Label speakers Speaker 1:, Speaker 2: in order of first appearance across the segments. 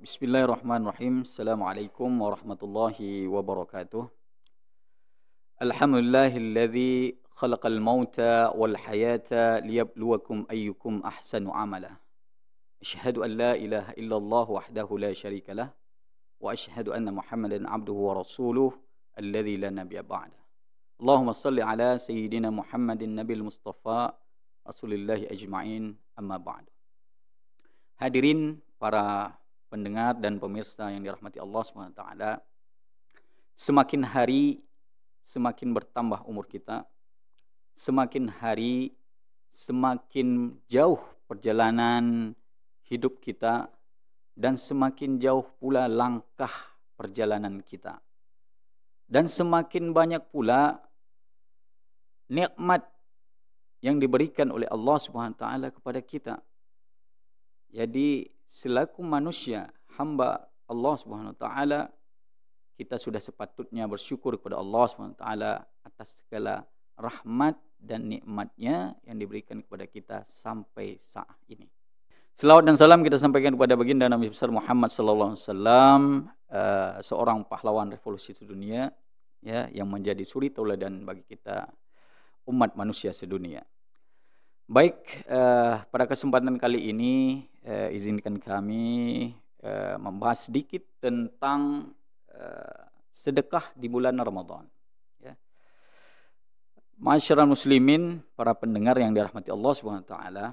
Speaker 1: Bismillahirrahmanirrahim. Assalamualaikum warahmatullahi wabarakatuh. Alhamdulillahilladzi khalaqal mauta wal hayata liyabluwakum ayyukum ahsanu amala. Asyhadu an la ilaha illallah wahdahu la syarikalah wa asyhadu anna Muhammadan abduhu wa rasuluh alladzi la nabiyya ba'da. Allahumma shalli ala sayyidina Muhammadin nabil mustafa rasulillahi ajma'in amma ba'du. Hadirin para pendengar dan pemirsa yang dirahmati Allah SWT, semakin hari semakin bertambah umur kita, semakin hari semakin jauh perjalanan hidup kita, dan semakin jauh pula langkah perjalanan kita. Dan semakin banyak pula nikmat yang diberikan oleh Allah SWT kepada kita. Jadi selaku manusia, hamba Allah Subhanahu wa taala, kita sudah sepatutnya bersyukur kepada Allah Subhanahu wa taala atas segala rahmat dan nikmatnya yang diberikan kepada kita sampai saat ini. Selawat dan salam kita sampaikan kepada baginda Nabi besar Muhammad sallallahu alaihi wasallam, seorang pahlawan revolusi sedunia, ya, yang menjadi suri tauladan bagi kita umat manusia sedunia. Baik, pada kesempatan kali ini izinkan kami membahas sedikit tentang sedekah di bulan Ramadan. Ya. Masyarakat muslimin, para pendengar yang dirahmati Allah Subhanahu wa taala,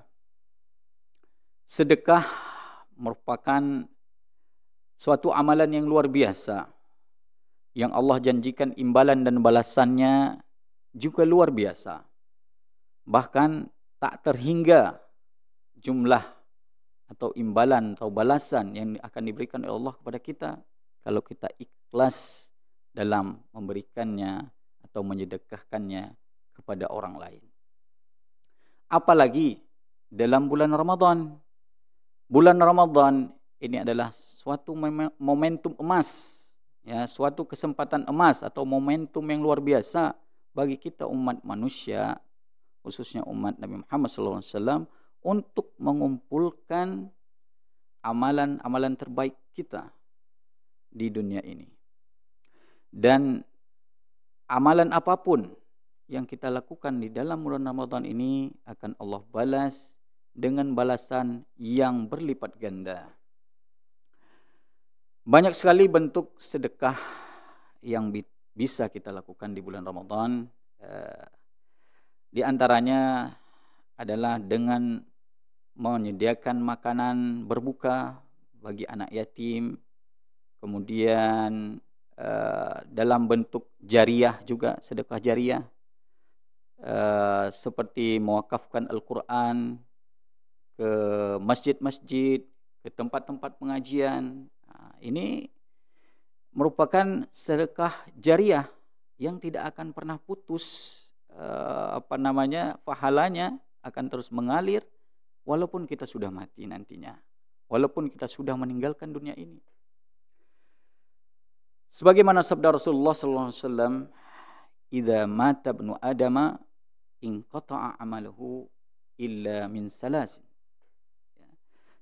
Speaker 1: sedekah merupakan suatu amalan yang luar biasa yang Allah janjikan imbalan dan balasannya juga luar biasa. Bahkan tak terhingga jumlah atau imbalan atau balasan yang akan diberikan oleh Allah kepada kita kalau kita ikhlas dalam memberikannya atau menyedekahkannya kepada orang lain. Apalagi dalam bulan Ramadan. Bulan Ramadan ini adalah suatu momentum emas, ya, suatu kesempatan emas atau momentum yang luar biasa bagi kita umat manusia, khususnya umat Nabi Muhammad SAW, untuk mengumpulkan amalan-amalan terbaik kita di dunia ini. Dan amalan apapun yang kita lakukan di dalam bulan Ramadan ini akan Allah balas dengan balasan yang berlipat ganda. Banyak sekali bentuk sedekah yang bisa kita lakukan di bulan Ramadan. Di antaranya adalah dengan menyediakan makanan berbuka bagi anak yatim, kemudian dalam bentuk jariah juga, sedekah jariah, seperti mewakafkan Al-Quran ke masjid-masjid, ke tempat-tempat pengajian. Ini merupakan sedekah jariah yang tidak akan pernah putus. Pahalanya akan terus mengalir walaupun kita sudah mati nantinya, walaupun kita sudah meninggalkan dunia ini. Sebagaimana sabda Rasulullah SAW, "Idza mata ibnu Adama inqata'a amaluhu illa min salasin."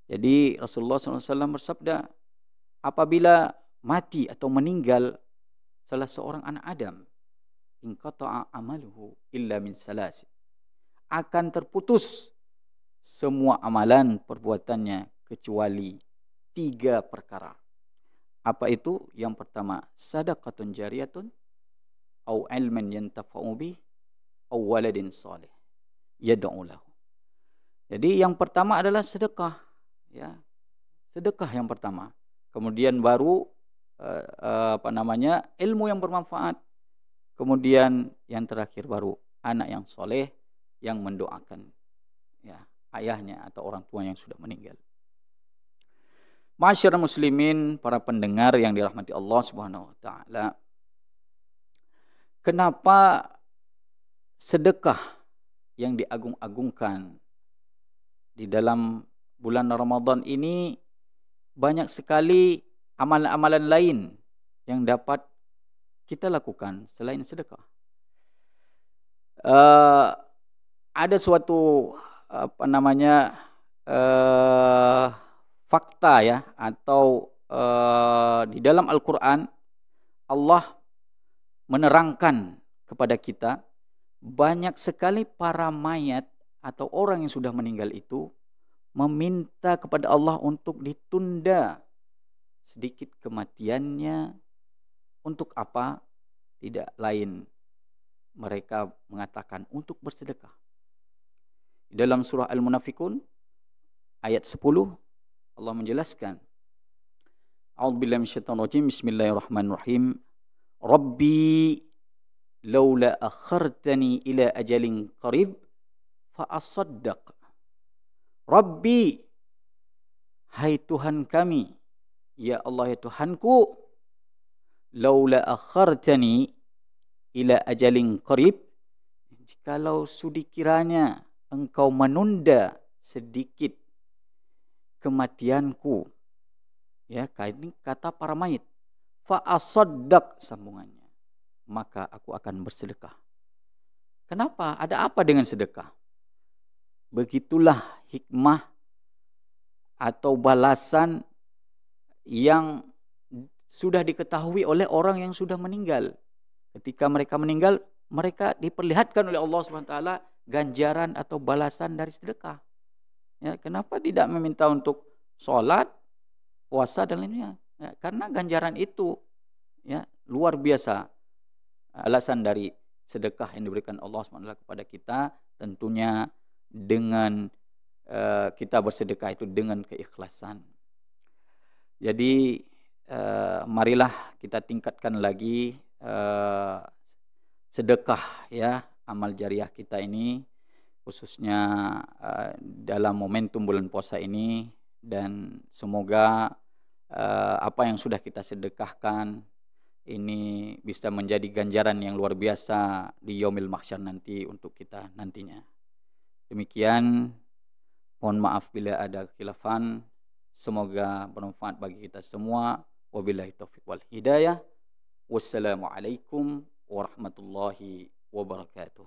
Speaker 1: Jadi Rasulullah SAW bersabda, apabila mati atau meninggal salah seorang anak Adam, inqata'a amaluhu illa min salasin, akan terputus semua amalan perbuatannya kecuali 3 perkara. Apa itu? Yang pertama, sadaqatun jariyatun au ilman yantafa'u bih au waladin salih yad'u lahu. Jadi yang pertama adalah sedekah, ya. Sedekah yang pertama. Kemudian baru ilmu yang bermanfaat. Kemudian yang terakhir baru anak yang soleh yang mendoakan, ya, ayahnya atau orang tua yang sudah meninggal. Masyarakat muslimin, para pendengar yang dirahmati Allah Subhanahu wa taala, kenapa sedekah yang diagung-agungkan di dalam bulan Ramadan ini banyak sekali amalan-amalan lain yang dapat kita lakukan selain sedekah? Ada suatu fakta, ya, atau di dalam Al-Quran Allah menerangkan kepada kita banyak sekali para mayat atau orang yang sudah meninggal itu meminta kepada Allah untuk ditunda sedikit kematiannya. Untuk apa? Tidak lain, mereka mengatakan untuk bersedekah. Dalam surah Al-Munafikun ayat 10 Allah menjelaskan, A'udzubillahi minasyaitonir rajim, bismillahirrahmanirrahim. Rabbi laula akhartani ila ajalin qarib fa asaddaq. Rabbi, hai Tuhan kami, ya Allah ya Tuhanku, laula akhartani ila ajalin qarib, jikalau sudi kiranya engkau menunda sedikit kematianku, ya, ini kata para mayit, fa asaddaq sambungannya, maka aku akan bersedekah. Kenapa? Ada apa dengan sedekah? Begitulah hikmah atau balasan yang sudah diketahui oleh orang yang sudah meninggal. Ketika mereka meninggal, mereka diperlihatkan oleh Allah SWT ganjaran atau balasan dari sedekah. Ya, kenapa tidak meminta untuk sholat, puasa dan lainnya? Ya, karena ganjaran itu, ya, luar biasa. Alasan dari sedekah yang diberikan Allah SWT kepada kita tentunya dengan kita bersedekah itu dengan keikhlasan. Jadi marilah kita tingkatkan lagi sedekah, ya, amal jariah kita ini, khususnya dalam momentum bulan puasa ini, dan semoga apa yang sudah kita sedekahkan ini bisa menjadi ganjaran yang luar biasa di yaumil mahsyar nanti untuk kita nantinya. Demikian, mohon maaf bila ada khilafan. Semoga bermanfaat bagi kita semua. Wabillahi taufiq wal hidayah. Wassalamualaikum warahmatullahi wabarakatuh.